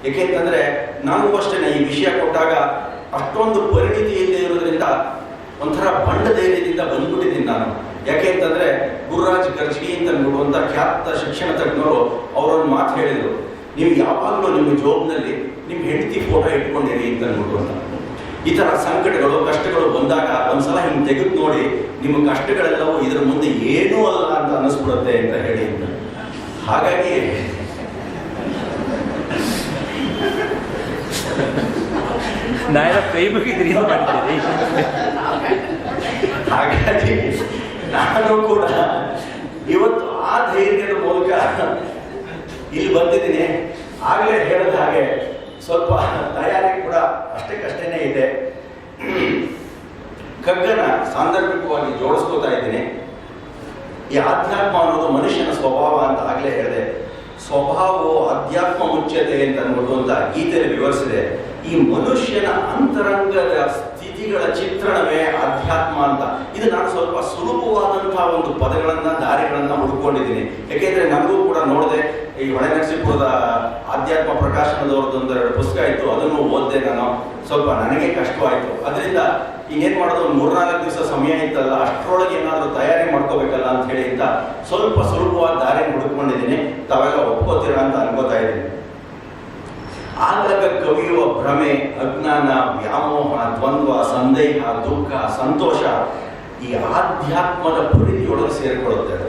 ಏಕೆಂತಂದರೆ ನನಗೂ ಅಷ್ಟೇ ಈ ವಿಷಯ ಕೊಟ್ಟಾಗ ಅಷ್ಟೊಂದು ಪರಿಣಿತಿ ಇಲ್ಲದೆ ಇರೋದ್ರಿಂದ ಒಂಥರ ಬಂಡ ಧೈರ್ಯದಿಂದ ಬಂದ್ಬಿಟ್ಟಿದ್ದೀನಿ ನಾನು. ಯಾಕೆ ಅಂತಂದರೆ ಗುರುರಾಜ್ ಕರ್ಜಗಿ ಅಂತ ನೋಡುವಂಥ ಖ್ಯಾತ ಶಿಕ್ಷಣ ತಜ್ಞರು ಅವರೊಂದು ಮಾತು ಹೇಳಿದರು, ನೀವು ಯಾವಾಗಲೂ ನಿಮ್ಮ ಜೋಬ್ನಲ್ಲಿ ನಿಮ್ಮ ಹೆಂಡತಿ ಫೋಟೋ ಇಟ್ಕೊಂಡಿರಿ ಅಂತ ನೋಡುವಂಥ. ಈ ಥರ ಸಂಕಟಗಳು ಕಷ್ಟಗಳು ಬಂದಾಗ ಒಂದ್ಸಲ ಹಿಂಗೆ ತೆಗೆದು ನೋಡಿ, ನಿಮ್ಮ ಕಷ್ಟಗಳೆಲ್ಲವೂ ಇದರ ಮುಂದೆ ಏನೂ ಅಲ್ಲ ಅಂತ ಅನ್ನಿಸ್ಬಿಡುತ್ತೆ ಅಂತ ಹೇಳಿ. ಹಾಗಾಗಿ ಹಾಗಾಗಿ ನಾನು ಕೂಡ ಇವತ್ತು ಆ ಧೈರ್ಯದ ಮೂಲಕ ಇಲ್ಲಿ ಬಂದಿದ್ದೀನಿ. ಆಗಲೇ ಹೇಳಿದ ಹಾಗೆ ಸ್ವಲ್ಪ ತಯಾರಿ ಕೂಡ ಅಷ್ಟಕ್ಕಷ್ಟೇ ಇದೆ. ಕಗ್ಗನ ಸಾಂದರ್ಭಿಕವಾಗಿ ಜೋಡಿಸ್ಕೋತಾ ಇದ್ದೀನಿ. ಈ ಆಧ್ಯಾತ್ಮ ಅನ್ನೋದು ಮನುಷ್ಯನ ಸ್ವಭಾವ ಅಂತ ಆಗಲೇ ಹೇಳಿದೆ. ಸ್ವಭಾವವು ಅಧ್ಯಾತ್ಮ ಮುಚ್ಯತೆ ಅಂತ ಅನ್ನುವಂಥ ಗೀತೆಯಲ್ಲಿ ವಿವರಿಸಿದೆ. ಈ ಮನುಷ್ಯನ ಅಂತರಂಗದ ಸ್ಥಿತಿಗಳ ಚಿತ್ರಣವೇ ಅಧ್ಯಾತ್ಮ ಅಂತ. ಇದು ನಾನು ಸ್ವಲ್ಪ ಸುಲಭವಾದಂತಹ ಒಂದು ಪದಗಳನ್ನ ದಾರಿಗಳನ್ನ ಹುಡ್ಕೊಂಡಿದ್ದೀನಿ. ಯಾಕೆಂದ್ರೆ ನನಗೂ ಕೂಡ ನೋಡಿದೆ, ಈ ಹೊಳೆನರಸೀಪುರದ ಆಧ್ಯಾತ್ಮ ಪ್ರಕಾಶನದವ್ರದ್ದೊಂದೆರಡು ಪುಸ್ತಕ ಇತ್ತು, ಅದನ್ನು ಓದಿದೆ ನಾನು. ಸ್ವಲ್ಪ ನನಗೆ ಕಷ್ಟವಾಯಿತು. ಅದರಿಂದ ಇನ್ನೇನು ಮಾಡೋದು, ಒಂದು 3-4 ದಿವಸ ಸಮಯ ಇತ್ತಲ್ಲ, ಅಷ್ಟರೊಳಗೆ ಏನಾದರೂ ತಯಾರಿ ಮಾಡ್ಕೋಬೇಕಲ್ಲ ಅಂತ ಹೇಳಿ ಅಂತ ಸ್ವಲ್ಪ ಸುಲಭವಾದ ದಾರಿ ಹುಡುಕೊಂಡಿದ್ದೀನಿ. ತಾವೆಲ್ಲ ಒಪ್ಕೋತೀರಾ ಅಂತ ಅನ್ಕೋತಾ ಇದ್ದೀನಿ. ಆಗಾಗ ಕವಿಯುವ ಭ್ರಮೆ, ಅಜ್ಞಾನ, ವ್ಯಾಮೋಹ, ದ್ವಂದ್ವ, ಸಂದೇಹ, ದುಃಖ, ಸಂತೋಷ ಈ ಆಧ್ಯಾತ್ಮದ ಪರಿಧಿಯೊಳಗೆ ಸೇರಿಕೊಳ್ಳುತ್ತದೆ.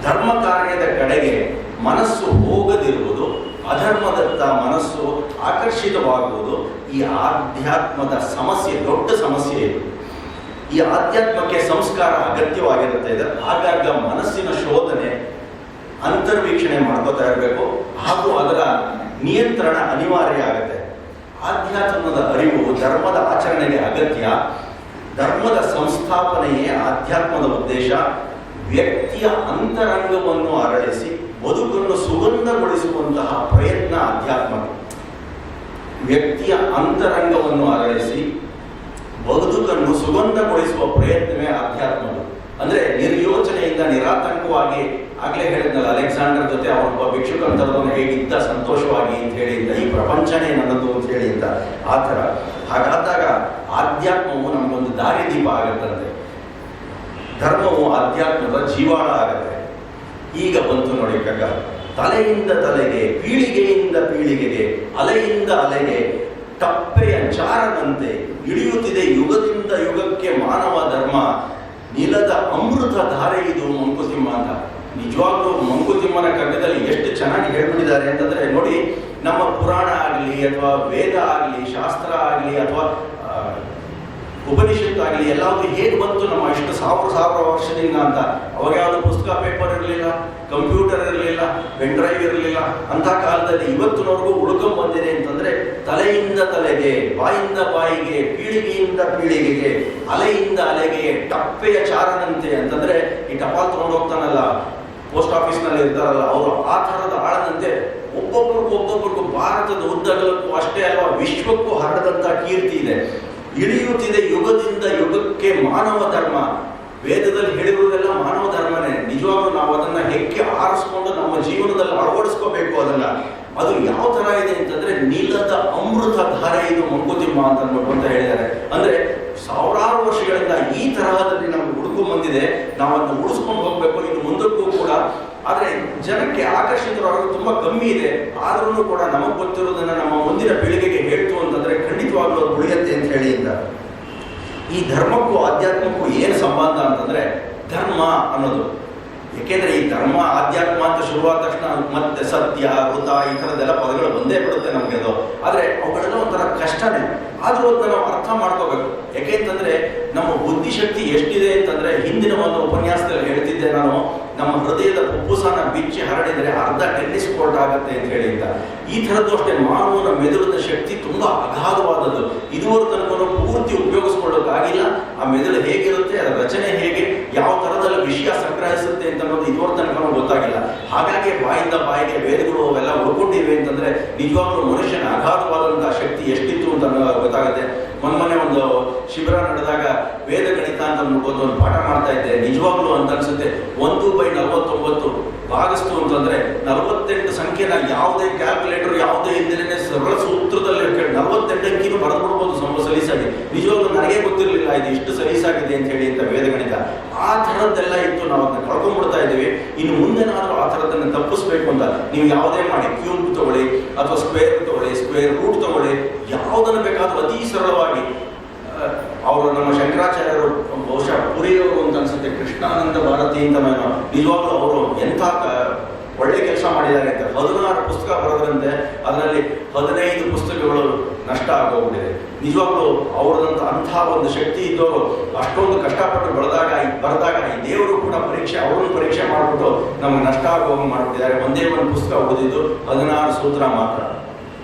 ಧರ್ಮ ಕಾರ್ಯದ ಕಡೆಗೆ ಮನಸ್ಸು ಹೋಗದಿರುವುದು, ಅಧರ್ಮದತ್ತ ಮನಸ್ಸು ಆಕರ್ಷಿತವಾಗುವುದು ಈ ಆಧ್ಯಾತ್ಮದ ಸಮಸ್ಯೆ, ದೊಡ್ಡ ಸಮಸ್ಯೆ ಇದು. ಈ ಆಧ್ಯಾತ್ಮಕ್ಕೆ ಸಂಸ್ಕಾರ ಅಗತ್ಯವಾಗಿರುತ್ತೆ. ಆಗಾಗ ಮನಸ್ಸಿನ ಶೋಧನೆ, ಅಂತರ್ವೀಕ್ಷಣೆ ಮಾಡ್ಕೋತಾ ಇರಬೇಕು, ಹಾಗೂ ಅದರ ನಿಯಂತ್ರಣ ಅನಿವಾರ್ಯ ಆಗುತ್ತೆ. ಆಧ್ಯಾತ್ಮದ ಅರಿವು ಧರ್ಮದ ಆಚರಣೆಗೆ ಅಗತ್ಯ. ಧರ್ಮದ ಸಂಸ್ಥಾಪನೆಯೇ ಆಧ್ಯಾತ್ಮದ ಉದ್ದೇಶ. ವ್ಯಕ್ತಿಯ ಅಂತರಂಗವನ್ನು ಅರಳಿಸಿ ಬದುಕನ್ನು ಸುಗಂಧಗೊಳಿಸುವಂತಹ ಪ್ರಯತ್ನ ಅಧ್ಯಾತ್ಮ. ವ್ಯಕ್ತಿಯ ಅಂತರಂಗವನ್ನು ಅರಳಿಸಿ ಬದುಕನ್ನು ಸುಗಂಧಗೊಳಿಸುವ ಪ್ರಯತ್ನವೇ ಅಧ್ಯಾತ್ಮ. ಅಂದ್ರೆ ನಿರ್ಯೋಚನೆಯಿಂದ ನಿರಾತಂಕವಾಗಿ, ಆಗ್ಲೇ ಹೇಳಿದ್ನಲ್ಲ ಅಲೆಕ್ಸಾಂಡರ್ ಜೊತೆ ಅವನೊಬ್ಬ ಭಿಕ್ಷುಕಂತರದವನು ಹೇಗಿದ್ದ ಸಂತೋಷವಾಗಿ ಅಂತ ಹೇಳಿ, ಈ ಪ್ರಪಂಚನೇ ನನ್ನದು ಅಂತ ಹೇಳಿ ಅಂತ ಆ ಥರ. ಹಾಗಾದಾಗ ಆಧ್ಯಾತ್ಮವು ನಮಗೊಂದು ದಾರಿದೀಪ ಆಗತ್ತಂತೆ. ಧರ್ಮವು ಆಧ್ಯಾತ್ಮದ ಜೀವಾಳ ಆಗತ್ತೆ. ಈಗ ಬಂತು ನೋಡಿ ಕಗ್ಗ. ತಲೆಯಿಂದ ತಲೆಗೆ, ಪೀಳಿಗೆಯಿಂದ ಪೀಳಿಗೆಗೆ, ಅಲೆಯಿಂದ ಅಲೆಗೆ ಟಪ್ಪೆಯ ಚಾರದಂತೆ ಇಳಿಯುತ್ತಿದೆ ಯುಗದಿಂದ ಯುಗಕ್ಕೆ ಮಾನವ ಧರ್ಮ. ನಿಲದ ಅಮೃತ ಧಾರೆ ಇದು ಮಂಕುತಿಮ್ಮ ಅಂತ. ನಿಜವಾಗ್ಲೂ ಮಂಕುತಿಮ್ಮನ ಕಗ್ಗದಲ್ಲಿ ಎಷ್ಟು ಚೆನ್ನಾಗಿ ಹೇಳ್ಬಿಟ್ಟಿದ್ದಾರೆ ಅಂತಂದ್ರೆ ನೋಡಿ, ನಮ್ಮ ಪುರಾಣ ಆಗಲಿ ಅಥವಾ ವೇದ ಆಗಲಿ, ಶಾಸ್ತ್ರ ಆಗಲಿ ಅಥವಾ ಉಪನಿಷತ್ತು ಆಗಲಿ, ಎಲ್ಲಾವುದು ಹೇಗೆ ಬಂತು ನಮ್ಮ ಇಷ್ಟು ಸಾವಿರ ವರ್ಷದಿಂದ ಅಂತ. ಅವಾಗ ಯಾವುದು ಪುಸ್ತಕ ಪೇಪರ್ ಇರಲಿಲ್ಲ, ಕಂಪ್ಯೂಟರ್ ಇರಲಿಲ್ಲ, ಪೆನ್ ಡ್ರೈವ್ ಇರಲಿಲ್ಲ. ಅಂತ ಕಾಲದಲ್ಲಿ ಇವತ್ತಿನವರೆಗೂ ಉಳ್ಕೊಂಡ್ ಬಂದಿದೆ ಅಂತಂದ್ರೆ ತಲೆಯಿಂದ ತಲೆಗೆ, ಬಾಯಿಂದ ಬಾಯಿಗೆ, ಪೀಳಿಗೆಯಿಂದ ಪೀಳಿಗೆಗೆ, ಅಲೆಯಿಂದ ಅಲೆಗೆ ಟಪ್ಪೆಯ ಚಾರನಂತೆ ಅಂತಂದ್ರೆ ಈ ಟಪಾಲ್ ತಗೊಂಡು ಹೋಗ್ತಾನಲ್ಲ ಪೋಸ್ಟ್ ಆಫೀಸ್ನಲ್ಲಿ ಇರ್ತಾರಲ್ಲ ಅವರು, ಆ ಥರದ ಆಳದಂತೆ ಒಬ್ಬೊಬ್ಬರಿಗೂ ಭಾರತದ ಉದ್ದಗಲಕ್ಕೂ ಅಷ್ಟೇ ಅಲ್ವಾ ವಿಶ್ವಕ್ಕೂ ಹರಡದಂತ ಕೀರ್ತಿ ಇದೆ. ಇಳಿಯುತ್ತಿದೆ ಯುಗದಿಂದ ಯುಗಕ್ಕೆ ಮಾನವ ಧರ್ಮ. ವೇದದಲ್ಲಿ ಹೇಳಿರುವುದೆಲ್ಲ ಮಾನವ ಧರ್ಮನೇ. ನಿಜವಾಗ್ಲೂ ನಾವು ಅದನ್ನ ಹೆಕ್ಕೆ ಆರಿಸ್ಕೊಂಡು ನಮ್ಮ ಜೀವನದಲ್ಲಿ ಅಳವಡಿಸ್ಕೋಬೇಕು ಅದನ್ನ. ಅದು ಯಾವ ತರ ಇದೆ ಅಂತಂದ್ರೆ ನೀಲದ ಅಮೃತ ಧಾರೆ ಇದು ಮಂಕುತಿಮ್ಮ ಅಂತ ಅಂದ್ಬಿಟ್ಟು ಅಂತ ಹೇಳಿದ್ದಾರೆ. ಅಂದ್ರೆ ಸಾವಿರಾರು ವರ್ಷಗಳಿಂದ ಈ ತರಹದಲ್ಲಿ ನಮ್ಗೆ ಹುಡುಕೊಂಡು ಬಂದಿದೆ. ನಾವು ಅದನ್ನ ಉಳಿಸ್ಕೊಂಡು ಹೋಗ್ಬೇಕು ಇನ್ನು ಮುಂದಕ್ಕೂ ಕೂಡ. ಆದ್ರೆ ಜನಕ್ಕೆ ಆಕರ್ಷಿತರಾಗೋದು ತುಂಬಾ ಕಮ್ಮಿ ಇದೆ. ಆದ್ರೂ ಕೂಡ ನಮಗ್ ಗೊತ್ತಿರೋದನ್ನ ನಮ್ಮ ಮುಂದಿನ ಪೀಳಿಗೆಗೆ ಹೇಳ್ತು ಅಂತಂದ್ರೆ ಖಂಡಿತವಾಗ್ಲೂ ಅದು ಉಳಿಯತ್ತೆ ಅಂತ ಹೇಳಿ ಅಂತ. ಈ ಧರ್ಮಕ್ಕೂ ಆಧ್ಯಾತ್ಮಕ್ಕೂ ಏನು ಸಂಬಂಧ ಅಂತಂದ್ರೆ ಧರ್ಮ ಅನ್ನೋದು. ಏಕೆಂದ್ರೆ ಈ ಧರ್ಮ ಆಧ್ಯಾತ್ಮ ಅಂತ ಶುರುವಾದ ತಕ್ಷಣ ಮತ್ತೆ ಸತ್ಯ, ವೃತ ಈ ಥರದ್ದೆಲ್ಲ ಪದಗಳು ಬಂದೇ ಬಿಡುತ್ತೆ ನಮ್ಗೆ. ಅದು ಆದ್ರೆ ಅವುಗಳೆಲ್ಲ ಒಂಥರ ಕಷ್ಟನೇ. ಆದ್ರೂ ಅದನ್ನ ನಾವು ಅರ್ಥ ಮಾಡ್ಕೋಬೇಕು. ಯಾಕೆಂತಂದ್ರೆ ನಮ್ಮ ಬುದ್ಧಿಶಕ್ತಿ ಎಷ್ಟಿದೆ ಅಂತಂದ್ರೆ, ಹಿಂದಿನ ಒಂದು ಉಪನ್ಯಾಸದಲ್ಲಿ ಹೇಳ್ತಿದ್ದೆ ನಾನು, ನಮ್ಮ ಹೃದಯದ ಪುಪ್ಪುಸನ ಬಿಚ್ಚಿ ಹರಡಿದರೆ ಅರ್ಧ ಟೆನ್ನಿಸ್ ಕೋರ್ಟ್ ಆಗುತ್ತೆ ಅಂತ ಹೇಳಿ ಅಂತ. ಈ ಥರದ್ದು ಅಷ್ಟೇ ಮಾನವನ ಮೆದುಳಿನ ಶಕ್ತಿ ತುಂಬಾ ಅಗಾಧವಾದದ್ದು. ಇದುವರೆಗೂ ತನಕ ಪೂರ್ತಿ ಉಪಯೋಗಿಸ್ಕೊಳ್ಳೋಕ್ಕಾಗಿಲ್ಲ. ಆ ಮೆದುಳು ಹೇಗಿರುತ್ತೆ, ಅದರ ರಚನೆ ಹೇಗೆ, ಯಾವ ಥರದಲ್ಲಿ ವಿಷಯ ಸಂಗ್ರಹಿಸುತ್ತೆ ಅಂತ ಅನ್ನೋದು ಇದುವರೆಗೂ ತನಕ ಗೊತ್ತಾಗಿಲ್ಲ. ಹಾಗಾಗಿ ಬಾಯಿಂದ ಬಾಯಿಗೆ ವೇದಗಳು ಅವೆಲ್ಲ ಉಳ್ಕೊಂಡಿವೆ ಅಂತಂದ್ರೆ ನಿಜವಾಗ್ಲೂ ಮನುಷ್ಯನ ಅಗಾಧವಾದಂತಹ ಶಕ್ತಿ ಎಷ್ಟಿತ್ತು ಅಂತ ಗೊತ್ತಾಗುತ್ತೆ. ಮೊನ್ನೆ ಒಂದು ಶಿಬಿರ ನಡೆದಾಗ ವೇದ ಗಣಿತ ಅಂತ ಅಂದ್ಬಿಟ್ಟು ಒಂದು ಪಾಠ ಮಾಡ್ತಾ ಇದ್ದೆ. ನಿಜವಾಗ್ಲೂ ಅಂತ ಅನ್ಸುತ್ತೆ 1/49 ಭಾಗಿಸ್ತು ಅಂತಂದ್ರೆ 48 ಸಂಖ್ಯೆನ ಯಾವುದೇ ಕ್ಯಾಲ್ಕುಲೇಟರ್ ಯಾವುದೇ ಸರಳ ಸೂತ್ರದಲ್ಲಿ 48 ಅಂಕಿನೂ ಬರೆದ್ಬಿಡ್ಬೋದು ಸ್ವಲ್ಪ ಸಲೀಸಾಗಿ. ನಿಜವಾಗ್ಲೂ ನನಗೆ ಗೊತ್ತಿರಲಿಲ್ಲ ಇದು ಇಷ್ಟು ಸಲೀಸಾಗಿದೆ ಅಂತ ಹೇಳಿ ಅಂತ ವೇದಗಣಿತ. ಆ ಥರದ್ದೆಲ್ಲ ಇತ್ತು, ನಾವು ಅದನ್ನ ಕಳ್ಕೊಂಡ್ಬಿಡ್ತಾ ಇದ್ದೀವಿ. ಇನ್ನು ಮುಂದೆನಾದರೂ ಆ ಥರದನ್ನು ತಪ್ಪಿಸ್ಬೇಕು ಅಂತ ನೀವು ಯಾವುದೇ ಮಾಡಿ, ಕ್ಯೂಬ್ ತಗೊಳ್ಳಿ ಅಥವಾ ಸ್ಕ್ವೇರ್ ತಗೊಳ್ಳಿ, ಸ್ಕ್ವೇರ್ ರೂಟ್ ತಗೊಳ್ಳಿ, ಯಾವುದನ್ನು ಬೇಕಾದರೂ ಅತಿ ಸರಳವಾಗಿ ಅವರು ನಮ್ಮ ಶಂಕರಾಚಾರ್ಯರು ಬಹುಶಃ ಪುರಿಯವರು ಅಂತ ಅನ್ಸುತ್ತೆ, ಕೃಷ್ಣಾನಂದ ಭಾರತಿ ಅಂತ ನಿಜವಾಗ್ಲೂ ಅವರು ಎಂಥ ಒಳ್ಳೆ ಕೆಲಸ ಮಾಡಿದ್ದಾರೆ ಅಂತ 16 ಪುಸ್ತಕ ಬರೋದ್ರಂತೆ, ಅದರಲ್ಲಿ 15 ಪುಸ್ತಕಗಳು ನಷ್ಟ ಆಗೋಗ್ಬಿಟ್ಟಿದೆ. ನಿಜವಾಗ್ಲೂ ಅವರದಂತ ಅಂಥ ಒಂದು ಶಕ್ತಿ ಇದ್ದವರು ಅಷ್ಟೊಂದು ಕಷ್ಟಪಟ್ಟು ಬರೆದಾಗ ಈ ದೇವರು ಕೂಡ ಅವರನ್ನು ಪರೀಕ್ಷೆ ಮಾಡಿಬಿಟ್ಟು ನಮಗೆ ನಷ್ಟ ಆಗೋಗಿ ಮಾಡಿಬಿಟ್ಟಿದ್ದಾರೆ. ಒಂದೇ ಒಂದು ಪುಸ್ತಕ ಉಳಿದಿದ್ದು 16 ಸೂತ್ರ ಮಾತ್ರ.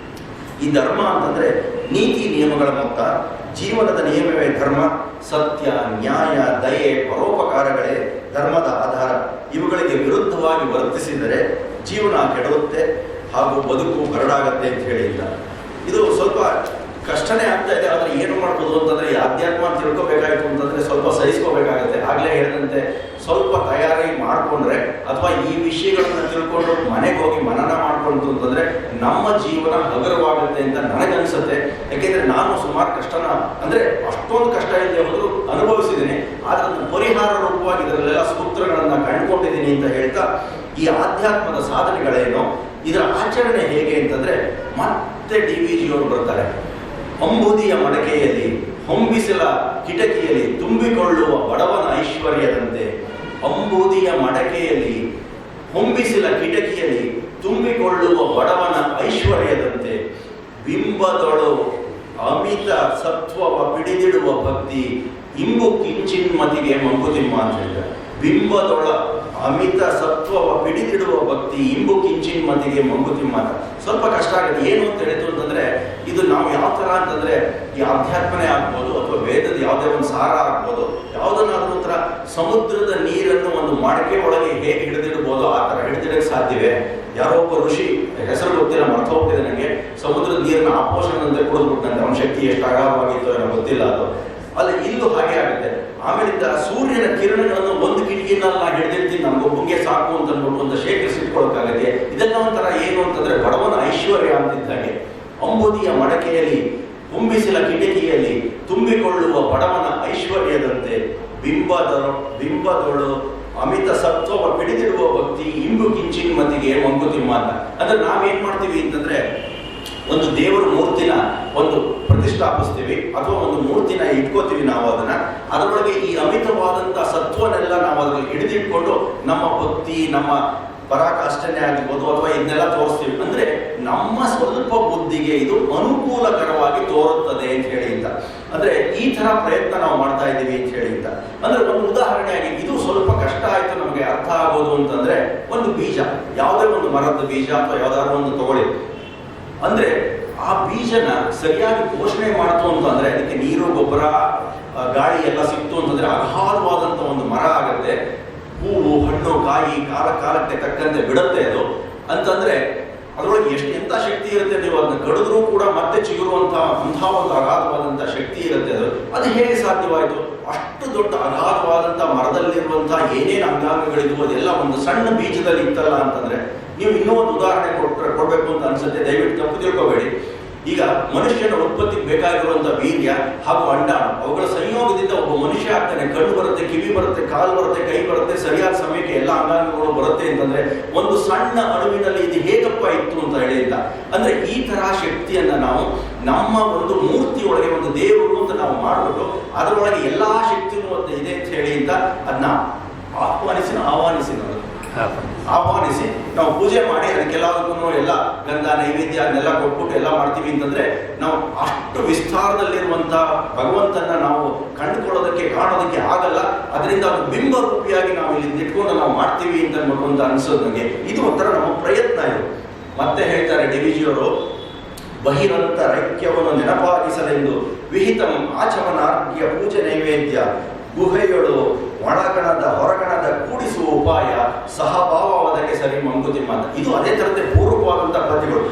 ಈ ಧರ್ಮ ಅಂತಂದ್ರೆ ನೀತಿ ನಿಯಮಗಳ ಮೊತ್ತ, ಜೀವನದ ನಿಯಮವೇ ಧರ್ಮ, ಸತ್ಯ, ನ್ಯಾಯ, ದಯೆ, ಪರೋಪಕಾರಗಳೇ ಧರ್ಮದ ಆಧಾರ. ಇವುಗಳಿಗೆ ವಿರುದ್ಧವಾಗಿ ವರ್ತಿಸಿದರೆ ಜೀವನ ಕೆಡುತ್ತೆ ಹಾಗೂ ಬದುಕು ಬರಡಾಗತ್ತೆ ಅಂತ ಹೇಳಿಲ್ಲ. ಇದು ಸ್ವಲ್ಪ ಕಷ್ಟನೇ ಆಗ್ತಾ ಇದೆ. ಆದರೆ ಏನು ಮಾಡ್ಬೋದು ಅಂತಂದ್ರೆ ಈ ಅಧ್ಯಾತ್ಮ ತಿಳ್ಕೊಬೇಕಾಯ್ತು ಅಂತಂದ್ರೆ ಸ್ವಲ್ಪ ಸಹಿಸ್ಕೋಬೇಕಾಗತ್ತೆ. ಆಗಲೇ ಹೇಳಿದಂತೆ ಸ್ವಲ್ಪ ತಯಾರಿ ಮಾಡಿಕೊಂಡ್ರೆ ಅಥವಾ ಈ ವಿಷಯಗಳನ್ನ ತಿಳ್ಕೊಂಡು ಮನೆಗೆ ಹೋಗಿ ಮನನ ಮಾಡ್ಕೊಂಡು ಅಂತಂದ್ರೆ ನಮ್ಮ ಜೀವನ ಹಗುರವಾಗುತ್ತೆ ಅಂತ ನನಗನ್ಸುತ್ತೆ. ಯಾಕೆಂದ್ರೆ ನಾನು ಸುಮಾರು ಕಷ್ಟನ ಅಂದ್ರೆ ಅಷ್ಟೊಂದು ಕಷ್ಟ ಇದೆ ಹೋದ್ರು ಅನುಭವಿಸಿದ್ದೀನಿ. ಆದ್ರೆ ಅದನ್ನು ಪರಿಹಾರ ರೂಪವಾಗಿ ಇದರಲ್ಲೆಲ್ಲ ಸೂತ್ರಗಳನ್ನ ಕಂಡುಕೊಂಡಿದ್ದೀನಿ ಅಂತ ಹೇಳ್ತಾ, ಈ ಆಧ್ಯಾತ್ಮದ ಸಾಧನೆಗಳೇನು, ಇದರ ಆಚರಣೆ ಹೇಗೆ ಅಂತಂದ್ರೆ ಮತ್ತೆ DVG ಅವರು ಬರ್ತಾರೆ. ಅಂಬುದಿಯ ಮಡಕೆಯಲ್ಲಿ ಹೊಂಬಿಸಲ ಕಿಟಕಿಯಲ್ಲಿ ತುಂಬಿಕೊಳ್ಳುವ ಬಡವನ ಐಶ್ವರ್ಯದಂತೆ, ಅಂಬುದಿಯ ಮಡಕೆಯಲ್ಲಿ ಹೊಂಬಿಸಿಲ ಕಿಟಕಿಯಲ್ಲಿ ತುಂಬಿಕೊಳ್ಳುವ ಬಡವನ ಐಶ್ವರ್ಯದಂತೆ, ಬಿಂಬದೊಳು ಅಮಿತ ಸತ್ವವ ಪಿಡಿದಿಡುವ ಭಕ್ತಿ ಇಂಬು ಕಿಂಚಿನ್ಮತಿಗೆ ಮಂಕುತಿಮ್ಮ ಅಂತ ಹೇಳಿದ. ಬಿಂಬದೊಳ ಅಮಿತ ಸತ್ವವ ಪಿಡಿದಿಡುವ ಭಕ್ತಿ ಇಂಬು ಕಿಂಚಿನ್ಮತಿಗೆ ಮಂಕುತಿಮ್ಮ ಅಂತ. ಸ್ವಲ್ಪ ಕಷ್ಟ ಆಗುತ್ತೆ. ಏನು ಅಂತ ಹೇಳಿತು ಅಂತಂದ್ರೆ, ಇದು ನಾವು ಯಾವ ಥರ ಅಂತಂದ್ರೆ ಈ ಅಧ್ಯಾತ್ಮನೇ ಆಗ್ಬೋದು ಅಥವಾ ವೇದದ ಯಾವುದೇ ಒಂದು ಸಾರ ಆಗ್ಬೋದು, ಯಾವುದನ್ನಾದ್ರೂ ಒಂಥರ ಸಮುದ್ರದ ನೀರನ್ನು ಒಂದು ಮಡಕೆ ಒಳಗೆ ಹೇಗೆ ಹಿಡಿದಿಡ್ಬೋದು ಆ ಥರ ಹಿಡಿದಿಡಕ್ಕೆ ಸಾಧ್ಯವೇ? ಯಾರೋ ಒಬ್ಬ ಋಷಿ, ಹೆಸರು ಗೊತ್ತಿಲ್ಲ, ಮರ್ತ ಹೋಗ್ತಿದೆ ನನಗೆ, ಸಮುದ್ರದ ನೀರನ್ನ ಆಪೋಷನ್ ಅಂತ ಕುಡಿದ್ಬಿಟ್ಟಂತೆ. ಅವನ ಶಕ್ತಿ ಎಷ್ಟು ಅಗಾಧವಾಗಿತ್ತು ಏನೋ ಗೊತ್ತಿಲ್ಲ ಅದು. ಅಲ್ಲಿ ಇಲ್ಲೂ ಹಾಗೆ ಆಗುತ್ತೆ. ಆಮೇಲಿಂದ ಸೂರ್ಯನ ಕಿರಣಗಳನ್ನು ಒಂದು ಕಿಟಕಿನಲ್ಲಿ ನಾ ಹಿಡಿದಿರ್ತೀನಿ, ನಮ್ಗೊಬ್ಬಂಗೆ ಸಾಕು ಅಂತ ಅಂದ್ಬಿಟ್ಟು ಒಂದು ಶೇಖರಿಸಿಟ್ಕೊಳಕ್ಕಾಗತ್ತೆ. ಇದೆಲ್ಲ ಒಂಥರ ಏನು ಅಂತಂದ್ರೆ ಬಡವನ ಐಶ್ವರ್ಯ ಅಂತಿದ್ದಾಗೆ. ಅಂಬುದಿಯ ಮಡಕೆಯಲ್ಲಿ ಹೊಂಬಿಸಿಲ ಕಿಟಕಿಯಲ್ಲಿ ತುಂಬಿಕೊಳ್ಳುವ ಬಡವನ ಐಶ್ವರ್ಯದಂತೆ, ಬಿಂಬದೊಳು ಅಮಿತ ಸತ್ವವ ಪಿಡಿದಿಡುವ ಭಕ್ತಿ ಇಂಬು ಕಿಂಚಿನ್ಮತಿಗೆ ಮಂಕುತಿಮ್ಮ ಅಂತ. ಅಂದ್ರೆ ನಾವೇನ್ ಮಾಡ್ತೀವಿ ಅಂತಂದ್ರೆ, ಒಂದು ದೇವರ ಮೂರ್ತಿನ ಒಂದು ಪ್ರತಿಷ್ಠಾಪಿಸ್ತೀವಿ ಅಥವಾ ಒಂದು ಮೂರ್ತಿನ ಇಟ್ಕೋತೀವಿ ನಾವು ಅದರೊಳಗೆ ಈ ಅಮಿತವಾದಂಥ ಸತ್ವನೆಲ್ಲ ನಾವು ಅದರಲ್ಲಿ ಹಿಡಿದಿಟ್ಕೊಂಡು ನಮ್ಮ ಭಕ್ತಿ, ನಮ್ಮ ಪರಾಕಾಷ್ಠನೆ ಆಗಿರ್ಬೋದು ಅಥವಾ ಇದನ್ನೆಲ್ಲ ತೋರಿಸ್ತೀವಿ. ಅಂದ್ರೆ ನಮ್ಮ ಸ್ವಲ್ಪ ಬುದ್ಧಿಗೆ ಇದು ಅನುಕೂಲಕರವಾಗಿ ತೋರುತ್ತದೆ ಅಂತ ಹೇಳಿ ಅಂತ. ಅಂದ್ರೆ ಈ ತರ ಪ್ರಯತ್ನ ನಾವು ಮಾಡ್ತಾ ಇದ್ದೀವಿ ಅಂತ ಹೇಳಿ ಅಂತ. ಅಂದ್ರೆ ಒಂದು ಉದಾಹರಣೆಯಾಗಿ ಇದು ಸ್ವಲ್ಪ ಕಷ್ಟ ಆಯ್ತು ನಮಗೆ ಅರ್ಥ ಆಗೋದು ಅಂತಂದ್ರೆ, ಒಂದು ಬೀಜ, ಯಾವುದೇ ಒಂದು ಮರದ ಬೀಜ ಅಥವಾ ಯಾವ್ದಾದ್ರು ಒಂದು ತಗೊಳ್ಳಿ, ಅಂದ್ರೆ ಆ ಬೀಜನ ಸರಿಯಾಗಿ ಪೋಷಣೆ ಮಾಡ್ತು ಅಂತಂದ್ರೆ, ಅದಕ್ಕೆ ನೀರು, ಗೊಬ್ಬರ, ಗಾಳಿ ಎಲ್ಲ ಸಿಕ್ತು ಅಂತಂದ್ರೆ ಅಗಾಧವಾದಂತ ಒಂದು ಮರ ಆಗತ್ತೆ. ಹೂವು, ಹಣ್ಣು, ಕಾಯಿ ಕಾಲಕ್ಕೆ ತಕ್ಕಂತೆ ಬಿಡುತ್ತೆ ಅದು. ಅಂತಂದ್ರೆ ಅದರೊಳಗೆ ಎಂಥ ಶಕ್ತಿ ಇರುತ್ತೆ, ನೀವು ಅದನ್ನ ಕಡಿದ್ರೂ ಕೂಡ ಮತ್ತೆ ಚಿಗುರುವಂತಹ ಒಂದು ಅಗಾಧವಾದಂತಹ ಶಕ್ತಿ ಇರುತ್ತೆ. ಅದು ಹೇಗೆ ಸಾಧ್ಯವಾಯಿತು? ಅಷ್ಟು ದೊಡ್ಡ ಅಗಾಧವಾದಂಥ ಮರದಲ್ಲಿರುವಂತಹ ಏನೇನು ಅಂಗಾಂಗಗಳಿದ್ವು ಅದೆಲ್ಲ ಒಂದು ಸಣ್ಣ ಬೀಜದಲ್ಲಿ ಇತ್ತಲ್ಲ ಅಂತಂದ್ರೆ, ನೀವು ಇನ್ನೂ ಒಂದು ಉದಾಹರಣೆ ಕೊಡಬೇಕು ಅಂತ ಅನ್ಸುತ್ತೆ, ದಯವಿಟ್ಟು ತಪ್ಪು ತಿಳ್ಕೋಬೇಡಿ. ಈಗ ಮನುಷ್ಯನ ಉತ್ಪತ್ತಿಗೆ ಬೇಕಾಗಿರುವಂಥ ವೀರ್ಯ ಹಾಗೂ ಅಂಡಾಣು, ಅವುಗಳ ಸಂಯೋಗದಿಂದ ಒಬ್ಬ ಮನುಷ್ಯ ಆಗ್ತಾನೆ. ಕಣ್ಣು ಬರುತ್ತೆ, ಕಿವಿ ಬರುತ್ತೆ, ಕಾಲು ಬರುತ್ತೆ, ಕೈ ಬರುತ್ತೆ, ಸರಿಯಾದ ಸಮಯಕ್ಕೆ ಎಲ್ಲ ಅಂಗಾಂಗಗಳು ಬರುತ್ತೆ ಅಂತಂದ್ರೆ ಒಂದು ಸಣ್ಣ ಅಣುವಿನಲ್ಲಿ ಇದು ಹೇಗಪ್ಪ ಇತ್ತು ಅಂತ ಹೇಳಿ ಅಂತ. ಅಂದ್ರೆ ಈ ತರ ಶಕ್ತಿಯನ್ನ ನಾವು ನಮ್ಮ ಒಂದು ಮೂರ್ತಿ ಒಳಗೆ, ಒಂದು ದೇವರು ಅಂತ ನಾವು ಮಾಡಿಬಿಟ್ಟು ಅದರೊಳಗೆ ಎಲ್ಲಾ ಶಕ್ತಿನೂ ಇದೆ ಅಂತ ಹೇಳಿ ಅಂತ ಅದನ್ನ ಆಹ್ವಾನಿಸಿ ನಾವು ಪೂಜೆ ಮಾಡಿ ಅದಕ್ಕೆಲ್ಲದಕ್ಕೂ ಎಲ್ಲ ಗಂಧ, ನೈವೇದ್ಯ ಅದನ್ನೆಲ್ಲ ಕೊಟ್ಬಿಟ್ಟು ಎಲ್ಲ ಮಾಡ್ತೀವಿ ಅಂತಂದ್ರೆ, ನಾವು ಅಷ್ಟು ವಿಸ್ತಾರದಲ್ಲಿರುವಂತ ಭಗವಂತನ ನಾವು ಕಂಡುಕೊಳ್ಳೋದಕ್ಕೆ, ಕಾಣೋದಕ್ಕೆ ಆಗಲ್ಲ. ಅದರಿಂದ ಅದು ಬಿಂಬ ರೂಪಿಯಾಗಿ ನಾವು ಇಲ್ಲಿ ಇಟ್ಕೊಂಡು ನಾವು ಮಾಡ್ತೀವಿ ಅಂತ ಅನ್ಸೋದು ನನಗೆ. ಇದು ಒಂಥರ ನಮ್ಮ ಪ್ರಯತ್ನ. ಇದು ಮತ್ತೆ ಹೇಳ್ತಾರೆ DVG ಅವರು, ಬಹಿರಂತರೈಕ್ಯವನ್ನು ನೆನಪಾಗಿಸಲೆಂದು ವಿಹಿತಂ ಆಚಮನಾರ್ಘ್ಯ ಪೂಜೆ ನೈವೇದ್ಯ ಗುಹೆಗಳು ಒಳಗಣದ ಹೊರಗಣದ ಕೂಡಿಸುವ ಉಪಾಯ ಸಹಭಾವ ಒದಗೆ ಸರಿ ಮಂಕುತಿಮ್ಮ ಅಂತ. ಇದು ಅದೇ ತರದೇ ಪೂರ್ವಕವಾದಂತಹ ಪದ್ಯಗಳು.